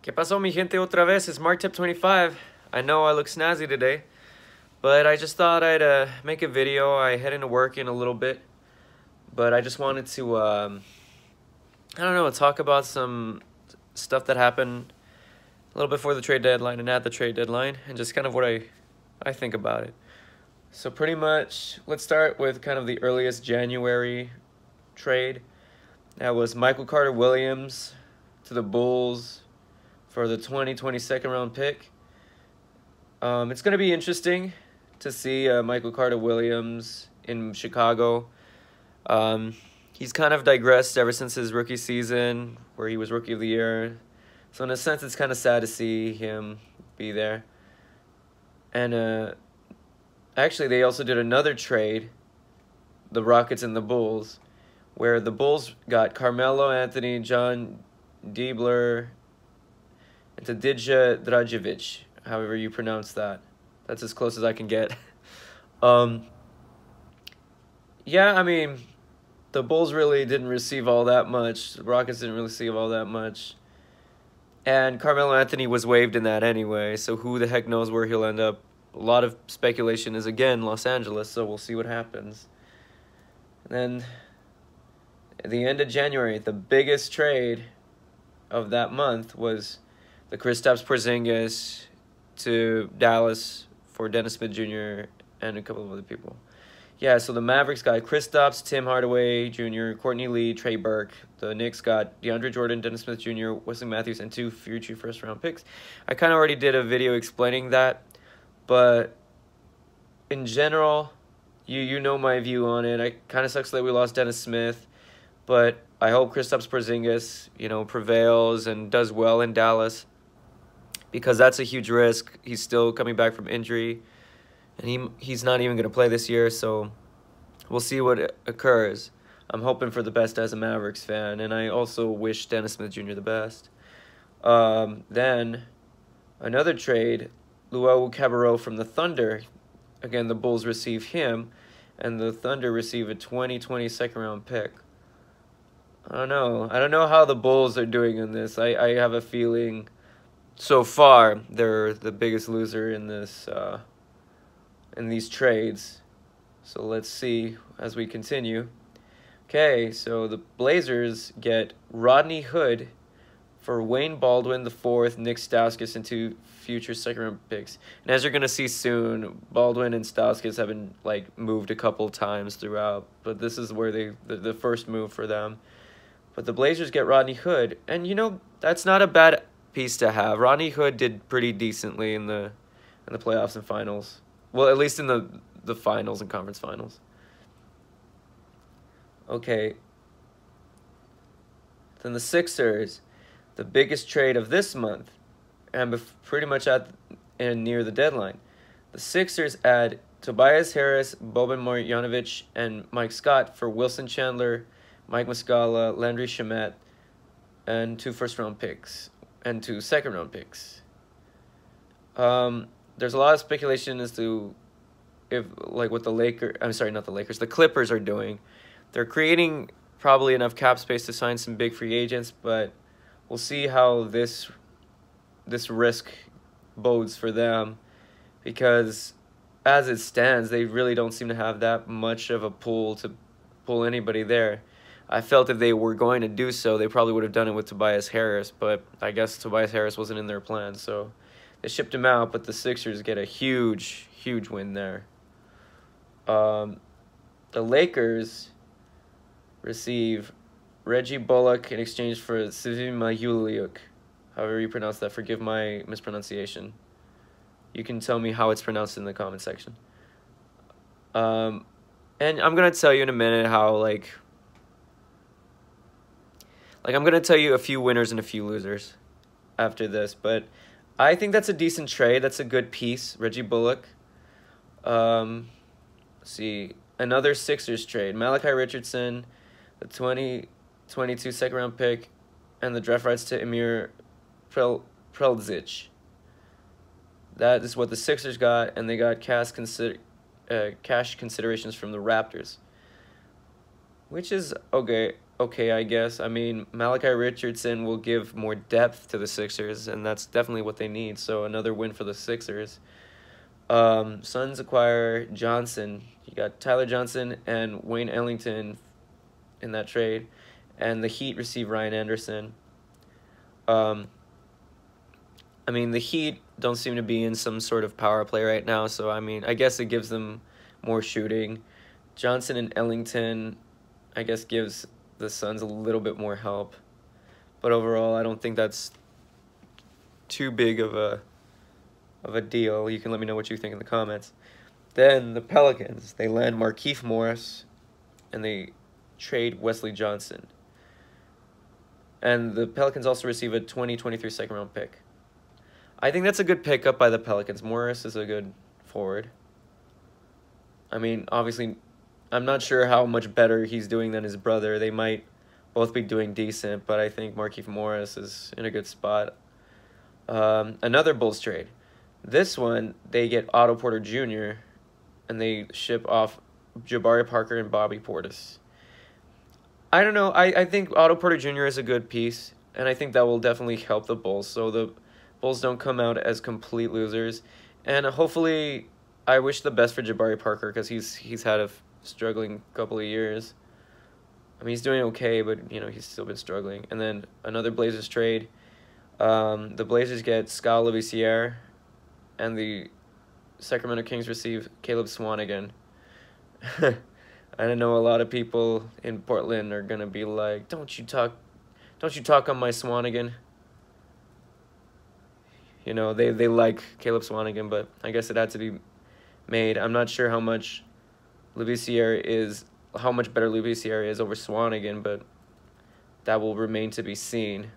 ¿Qué pasó, mi gente, otra vez? It's MarkTip25. I know I look snazzy today, but I just thought I'd make a video. I head into work in a little bit, but I just wanted to, I don't know, talk about some stuff that happened a little before the trade deadline and at the trade deadline, and just kind of what I think about it. So pretty much, let's start with kind of the earliest January trade. That was Michael Carter-Williams to the Bulls for the 2020 second-round pick. It's going to be interesting to see Michael Carter-Williams in Chicago. He's kind of digressed ever since his rookie season, where he was Rookie of the Year. So in a sense, it's kind of sad to see him be there. And actually, they also did another trade, the Rockets and the Bulls, where the Bulls got Carmelo Anthony, John Diebler, and Tadija Dragic, however you pronounce that. That's as close as I can get. Yeah, I mean, the Bulls really didn't receive all that much. The Rockets didn't really receive all that much. And Carmelo Anthony was waived in that anyway, so who the heck knows where he'll end up. A lot of speculation is, again, Los Angeles, so we'll see what happens. And then at the end of January, the biggest trade of that month was the Kristaps Porzingis to Dallas for Dennis Smith Jr. and a couple of other people. Yeah, so the Mavericks got Kristaps, Tim Hardaway Jr., Courtney Lee, Trey Burke. The Knicks got DeAndre Jordan, Dennis Smith Jr., Wesley Matthews, and 2 future first-round picks. I kind of already did a video explaining that, but in general, you know my view on it. It kind of sucks that we lost Dennis Smith, but I hope Kristaps Porzingis, prevails and does well in Dallas, because that's a huge risk. He's still coming back from injury, and he's not even going to play this year, so we'll see what occurs. I'm hoping for the best as a Mavericks fan, and I also wish Dennis Smith Jr. the best. Then, another trade, Luau Cabarrot from the Thunder. Again, the Bulls receive him, and the Thunder receive a 2020 second-round pick. I don't know how the Bulls are doing in this. I have a feeling so far they're the biggest loser in this in these trades. So let's see as we continue. Okay, so the Blazers get Rodney Hood for Wayne Baldwin IV, Nick Stauskas, and 2 future second-round picks. And as you're gonna see soon, Baldwin and Stauskas have been moved a couple times throughout, but this is where the first move for them. But the Blazers get Rodney Hood, and that's not a bad piece to have. Rodney Hood did pretty decently in the playoffs and finals. Well, at least in the finals and conference finals. Okay. Then the Sixers, the biggest trade of this month, and pretty much near the deadline. The Sixers add Tobias Harris, Boban Marjanovic, and Mike Scott for Wilson Chandler, Mike Muscala, Landry Shamet, and 2 first-round picks and 2 second-round picks. There's a lot of speculation as to what the Clippers are doing. They're creating probably enough cap space to sign some big free agents, but we'll see how this risk bodes for them, because as it stands, they really don't seem to have that much of a pool to pull anybody there. I felt if they were going to do so, they probably would have done it with Tobias Harris, but I guess Tobias Harris wasn't in their plan, so they shipped him out, but the Sixers get a huge, huge win there. The Lakers receive Reggie Bullock in exchange for Sivima Yuliuk, however you pronounce that. Forgive my mispronunciation. You can tell me how it's pronounced in the comment section. And I'm going to tell you in a minute how, I'm going to tell you a few winners and a few losers after this, but I think that's a decent trade. That's a good piece, Reggie Bullock. Let's see, another Sixers trade, Malachi Richardson, the 2022 second-round pick, and the draft rights to Emir Prelzic. That is what the Sixers got, and they got cash considerations from the Raptors, which is okay. okay, I guess. I mean, Malachi Richardson will give more depth to the Sixers, and that's definitely what they need. So another win for the Sixers. Suns acquire Johnson. You got Tyler Johnson and Wayne Ellington in that trade, and the Heat receive Ryan Anderson. Um, I mean, the Heat don't seem to be in some sort of power play right now, so I mean, I guess it gives them more shooting. Johnson and Ellington, I guess, gives the Suns a little bit more help. But overall, I don't think that's too big of a deal. You can let me know what you think in the comments. Then the Pelicans, they land Markieff Morris, and they trade Wesley Johnson. And the Pelicans also receive a 2023 second-round pick. I think that's a good pickup by the Pelicans. Morris is a good forward. I mean, obviously, I'm not sure how much better he's doing than his brother. They might both be doing decent, but I think Markieff Morris is in a good spot. Another Bulls trade. This one, they get Otto Porter Jr., and they ship off Jabari Parker and Bobby Portis. I don't know. I think Otto Porter Jr. is a good piece, and I think that will definitely help the Bulls, so the Bulls don't come out as complete losers. And hopefully, I wish the best for Jabari Parker, because he's had a struggling couple of years. I mean, he's doing okay, but, you know, he's still been struggling. And then another Blazers trade. The Blazers get Skal Labissière, and the Sacramento Kings receive Caleb Swanigan. I know a lot of people in Portland are gonna be like, don't you talk on my Swanigan. You know, they like Caleb Swanigan, but I guess it had to be made. I'm not sure how much better Labissière is over Swanigan, but that will remain to be seen.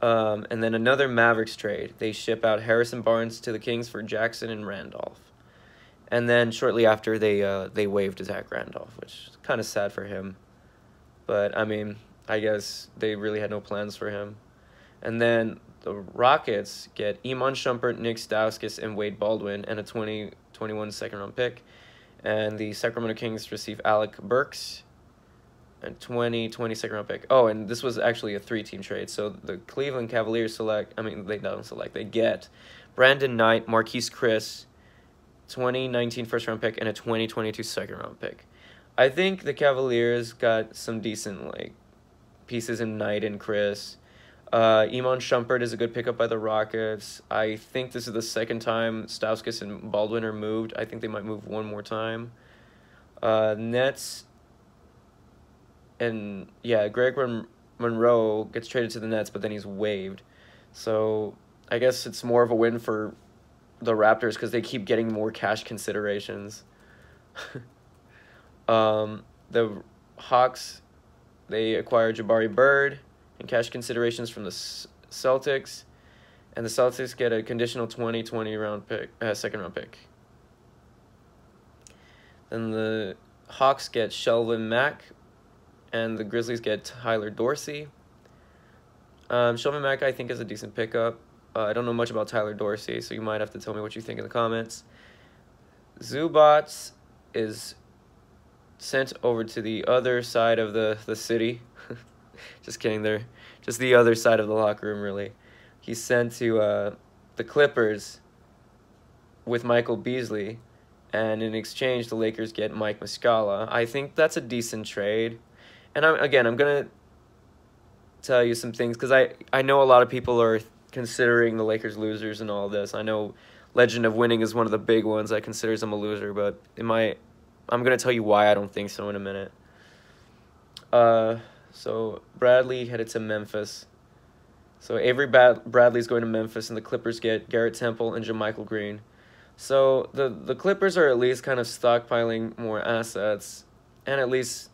And then another Mavericks trade. They ship out Harrison Barnes to the Kings for Jackson and Randolph. And then shortly after, they waived Zach Randolph, which is kind of sad for him. But, I mean, I guess they really had no plans for him. And then the Rockets get Iman Shumpert, Nick Stauskas, and Wade Baldwin, and a 2021 second-round pick. And the Sacramento Kings receive Alec Burks, and 2020 second-round pick. Oh, and this was actually a 3-team trade. So the Cleveland Cavaliers they get Brandon Knight, Marquise Chris, 2019 first-round pick, and a 2022 second-round pick. I think the Cavaliers got some decent pieces in Knight and Chris. Iman Shumpert is a good pickup by the Rockets. I think this is the second time Stauskas and Baldwin are moved. I think they might move one more time. Nets, and yeah, Greg Monroe gets traded to the Nets, but then he's waived. So I guess it's more of a win for the Raptors because they keep getting more cash considerations. The Hawks, they acquire Jabari Bird and cash considerations from the Celtics, and the Celtics get a conditional 2020 second-round pick. Then the Hawks get Shelvin Mack, and the Grizzlies get Tyler Dorsey. Shelvin Mack, I think, is a decent pickup. I don't know much about Tyler Dorsey, so you might have to tell me what you think in the comments. Zubac is sent over to the other side of the city. Just kidding, they're just the other side of the locker room, really. He's sent to the Clippers with Michael Beasley, and in exchange, the Lakers get Mike Muscala. I think that's a decent trade. And I'm going to tell you some things, because I know a lot of people are considering the Lakers losers and all of this. I know Legend of Winning is one of the big ones that considers them a loser, but I'm going to tell you why I don't think so in a minute. So Bradley headed to Memphis. So Avery Bradley's going to Memphis, and the Clippers get Garrett Temple and JaMychal Green. So the Clippers are at least kind of stockpiling more assets, and at least,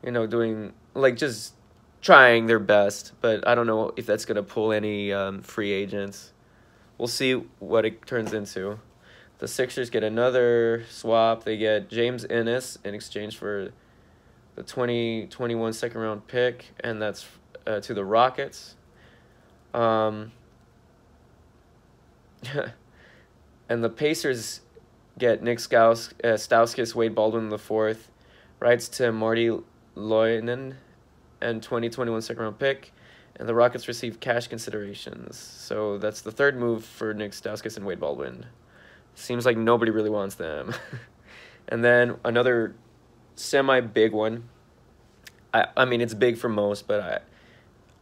you know, doing, just trying their best. But I don't know if that's going to pull any free agents. We'll see what it turns into. The Sixers get another swap. They get James Ennis in exchange for the 2021 second-round pick, and that's to the Rockets. And the Pacers get Nick Stauskas, Wade Baldwin IV, rights to Marty Loinen and 2021 second-round pick. And the Rockets receive cash considerations. So that's the third move for Nick Stauskas and Wade Baldwin. Seems like nobody really wants them. And then another semi-big one. I mean, it's big for most, but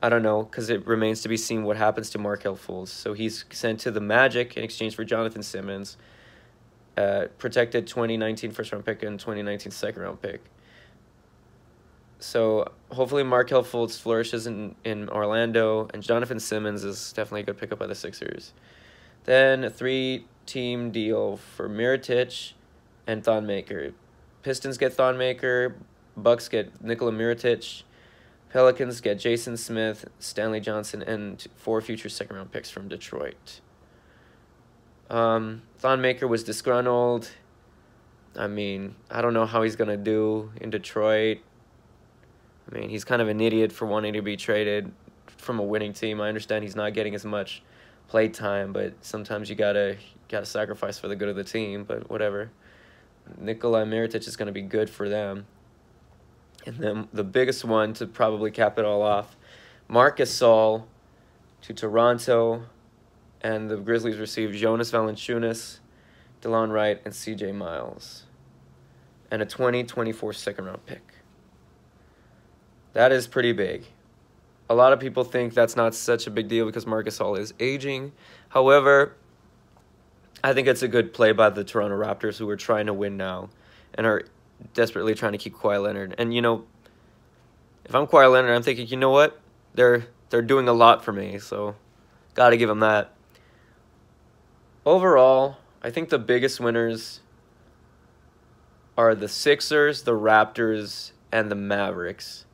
I don't know, because it remains to be seen what happens to Markelle Fultz. So he's sent to the Magic in exchange for Jonathan Simmons, protected 2019 first-round pick and 2019 second-round pick. So hopefully Markelle Fultz flourishes in Orlando, and Jonathan Simmons is definitely a good pickup by the Sixers. Then a 3-team deal for Mirotic and Thon Maker. Pistons get Thon Maker, Bucks get Nikola Mirotic, Pelicans get Jason Smith, Stanley Johnson, and 4 future second-round picks from Detroit. Thon Maker was disgruntled. I mean, I don't know how he's going to do in Detroit. I mean, he's kind of an idiot for wanting to be traded from a winning team. I understand he's not getting as much play time, but sometimes you gotta sacrifice for the good of the team. But whatever. Nikola Mirotic is going to be good for them. And then the biggest one to probably cap it all off, Marc Gasol to Toronto, and the Grizzlies received Jonas Valanciunas, DeLon Wright, and C.J. Miles, and a 2024 second-round pick. That is pretty big. A lot of people think that's not such a big deal because Marc Gasol is aging. However, I think it's a good play by the Toronto Raptors, who are trying to win now and are desperately trying to keep Kawhi Leonard. And, you know, if I'm Kawhi Leonard, I'm thinking, you know what? They're doing a lot for me, so got to give them that. Overall, I think the biggest winners are the Sixers, the Raptors, and the Mavericks.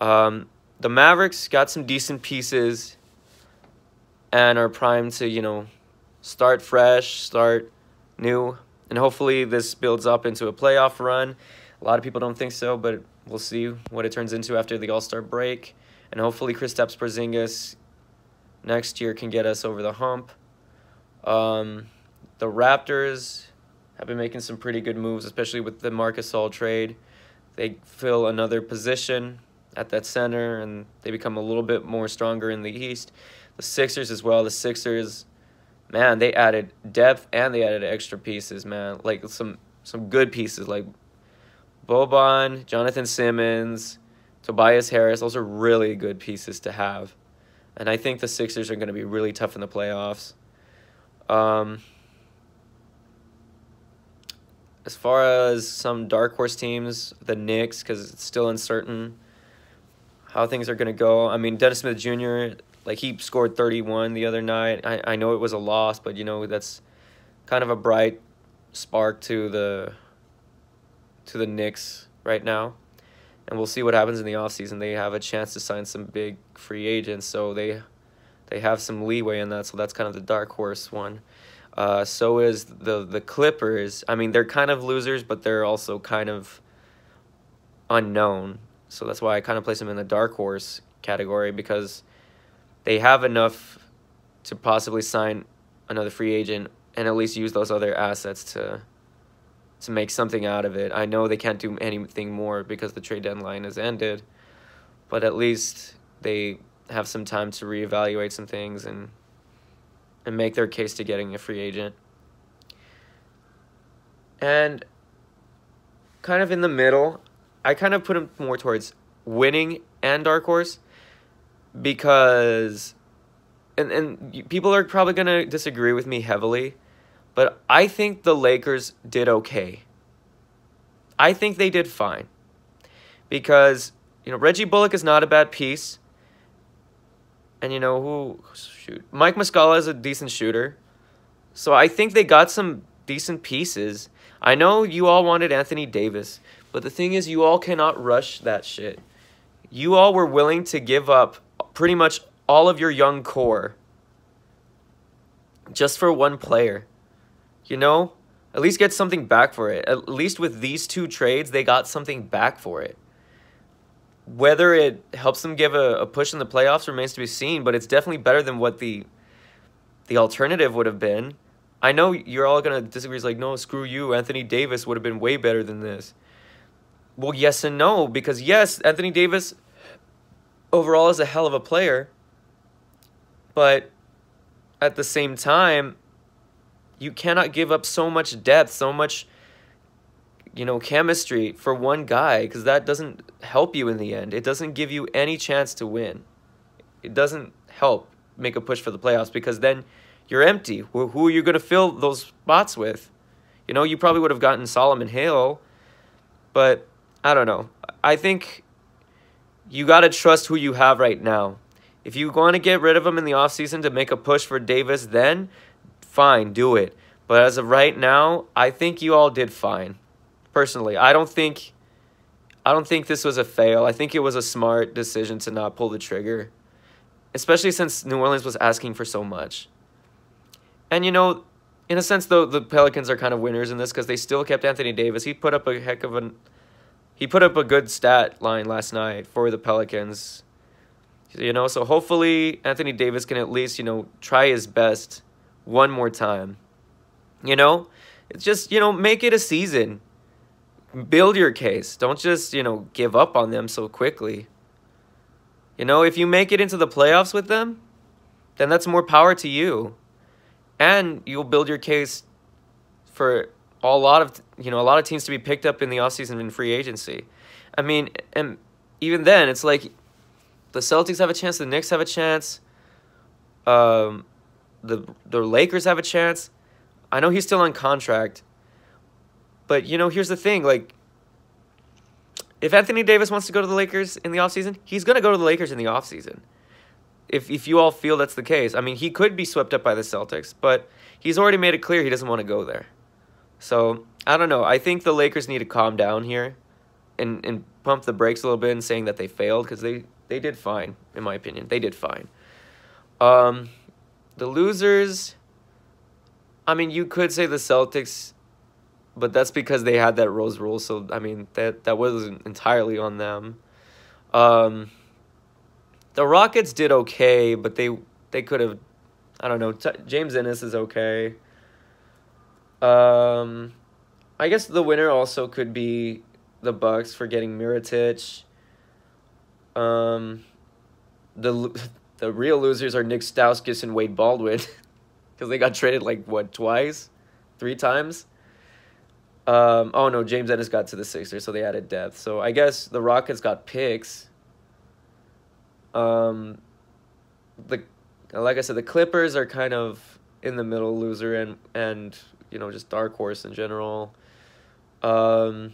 The Mavericks got some decent pieces and are primed to, you know, start fresh, start new, and hopefully this builds up into a playoff run. A lot of people don't think so, but we'll see what it turns into after the All-Star break. And hopefully Kristaps Porzingis next year can get us over the hump. The Raptors have been making some pretty good moves, especially with the Marc Gasol trade. They fill another position at that center, and they become a little bit more stronger in the East. The Sixers as well. The Sixers, man, they added depth and they added extra pieces, man. Like some good pieces like Boban, Jonathan Simmons, Tobias Harris. Those are really good pieces to have. And I think the Sixers are going to be really tough in the playoffs. As far as some dark horse teams, the Knicks, because it's still uncertain how things are going to go. I mean, Dennis Smith Jr., like, he scored 31 the other night. I know it was a loss, but, you know, that's kind of a bright spark to the Knicks right now. And we'll see what happens in the offseason. They have a chance to sign some big free agents, so they have some leeway in that. So that's kind of the dark horse one. So is the Clippers. I mean, they're kind of losers, but they're also kind of unknown. So that's why I kind of place them in the dark horse category, because they have enough to possibly sign another free agent and at least use those other assets to make something out of it. I know they can't do anything more because the trade deadline has ended, but at least they have some time to reevaluate some things and make their case to getting a free agent. And kind of in the middle, I kind of put them more towards winning and dark horse, because and people are probably going to disagree with me heavily, but I think the Lakers did okay. I think they did fine, because, you know, Reggie Bullock is not a bad piece. And, you know, Mike Muscala is a decent shooter. So I think they got some decent pieces. I know you all wanted Anthony Davis, but the thing is, you all cannot rush that shit. You all were willing to give up pretty much all of your young core just for one player. You know? At least get something back for it. At least with these two trades, they got something back for it. Whether it helps them give a push in the playoffs remains to be seen, but it's definitely better than what the alternative would have been. I know you're all going to disagree. It's like, no, screw you. Anthony Davis would have been way better than this. Well, yes and no, because yes, Anthony Davis overall is a hell of a player, but at the same time, you cannot give up so much depth, so much, chemistry for one guy, because that doesn't help you in the end. It doesn't give you any chance to win. It doesn't help make a push for the playoffs, because then you're empty. Who are you going to fill those spots with? You probably would have gotten Solomon Hill, but I don't know. I think you got to trust who you have right now. If you want to get rid of him in the offseason to make a push for Davis, then fine, do it. But as of right now, I think you all did fine. Personally, I don't think this was a fail. I think it was a smart decision to not pull the trigger, especially since New Orleans was asking for so much. And in a sense, though, the Pelicans are kind of winners in this because they still kept Anthony Davis. He put up a good stat line last night for the Pelicans. So hopefully Anthony Davis can at least, try his best one more time. It's just, make it a season. Build your case. Don't just, give up on them so quickly. If you make it into the playoffs with them, then that's more power to you. And you'll build your case for a lot of teams to be picked up in the offseason in free agency. I mean, and even then, it's like the Celtics have a chance, the Knicks have a chance, the Lakers have a chance. I know he's still on contract, but here's the thing, like, if Anthony Davis wants to go to the Lakers in the offseason, he's going to go to the Lakers in the offseason. If you all feel that's the case. I mean, he could be swept up by the Celtics, but he's already made it clear he doesn't want to go there. So, I don't know. I think the Lakers need to calm down here and pump the brakes a little bit in saying that they failed, because they did fine, in my opinion. They did fine. The losers, I mean, you could say the Celtics, but that's because they had that Rose rule, so, I mean, that wasn't entirely on them. The Rockets did okay, but they could have, I don't know, James Ennis is okay. I guess the winner also could be the Bucks for getting Mirotic. The real losers are Nick Stauskas and Wade Baldwin, because they got traded twice, 3 times. Oh no, James Ennis got to the Sixers, so they added depth. So I guess the Rockets got picks. Like I said, the Clippers are kind of in the middle, loser and just dark horse in general. The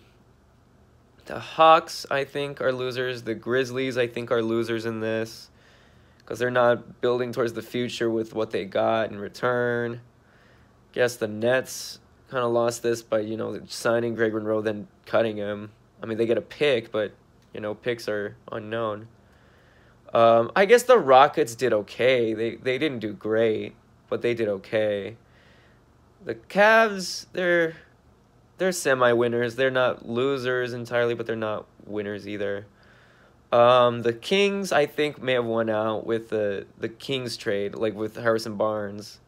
Hawks, I think, are losers. The Grizzlies, I think, are losers in this, because they're not building towards the future with what they got in return. Guess the Nets kind of lost this by, signing Greg Monroe, then cutting him. I mean, they get a pick, but, picks are unknown. I guess the Rockets did okay. They didn't do great, but they did okay. The Cavs, they're semi-winners. They're not losers entirely, but they're not winners either. The Kings, I think, may have won out with the Kings trade, like with Harrison Barnes,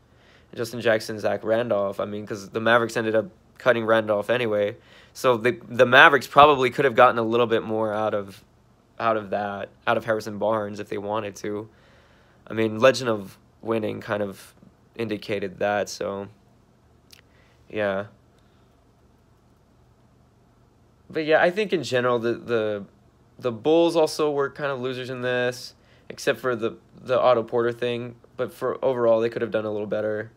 Justin Jackson, Zach Randolph. I mean, because the Mavericks ended up cutting Randolph anyway. So the Mavericks probably could have gotten a little bit more out of Harrison Barnes if they wanted to. I mean, Legend of Winning kind of indicated that, so yeah. But yeah, I think in general the Bulls also were kind of losers in this, except for the Otto Porter thing, but for overall they could have done a little better.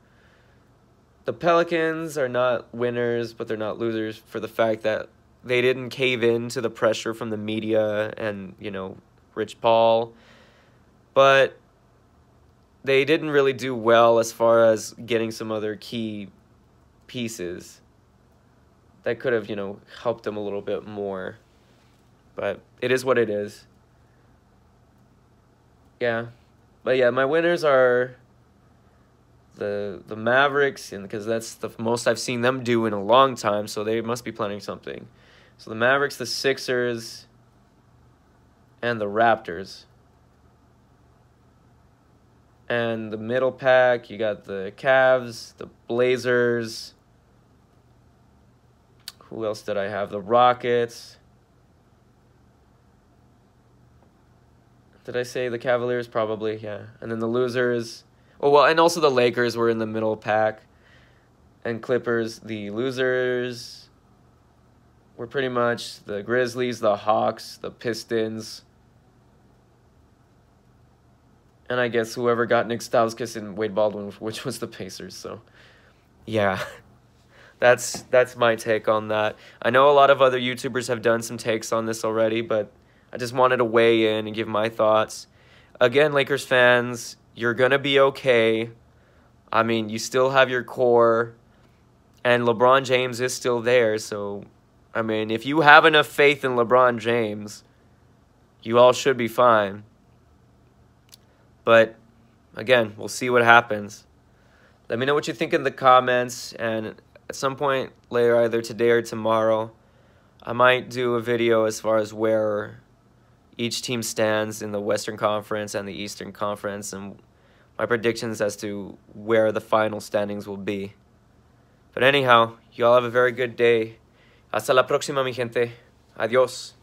The Pelicans are not winners, but they're not losers for the fact that they didn't cave in to the pressure from the media and, Rich Paul. But they didn't really do well as far as getting some other key pieces that could have, helped them a little bit more. But it is what it is. Yeah. But yeah, my winners are the Mavericks, and because that's the most I've seen them do in a long time, so they must be planning something. So the Mavericks, the Sixers, and the Raptors. And the middle pack, you got the Cavs, the Blazers. Who else did I have? The Rockets. Did I say the Cavaliers? Probably, yeah. And then the losers. Oh, well, and also the Lakers were in the middle pack. And Clippers, the losers were pretty much the Grizzlies, the Hawks, the Pistons. And I guess whoever got Nick Stauskas and Wade Baldwin, which was the Pacers. So, yeah. That's my take on that. I know a lot of other YouTubers have done some takes on this already, but I just wanted to weigh in and give my thoughts. Again, Lakers fans, you're going to be okay. I mean, you still have your core, and LeBron James is still there. So, I mean, if you have enough faith in LeBron James, you all should be fine. But, again, we'll see what happens. Let me know what you think in the comments, and at some point later, either today or tomorrow, I might do a video as far as where each team stands in the Western Conference and the Eastern Conference and my predictions as to where the final standings will be. But anyhow, you all have a very good day. Hasta la próxima, mi gente. Adiós.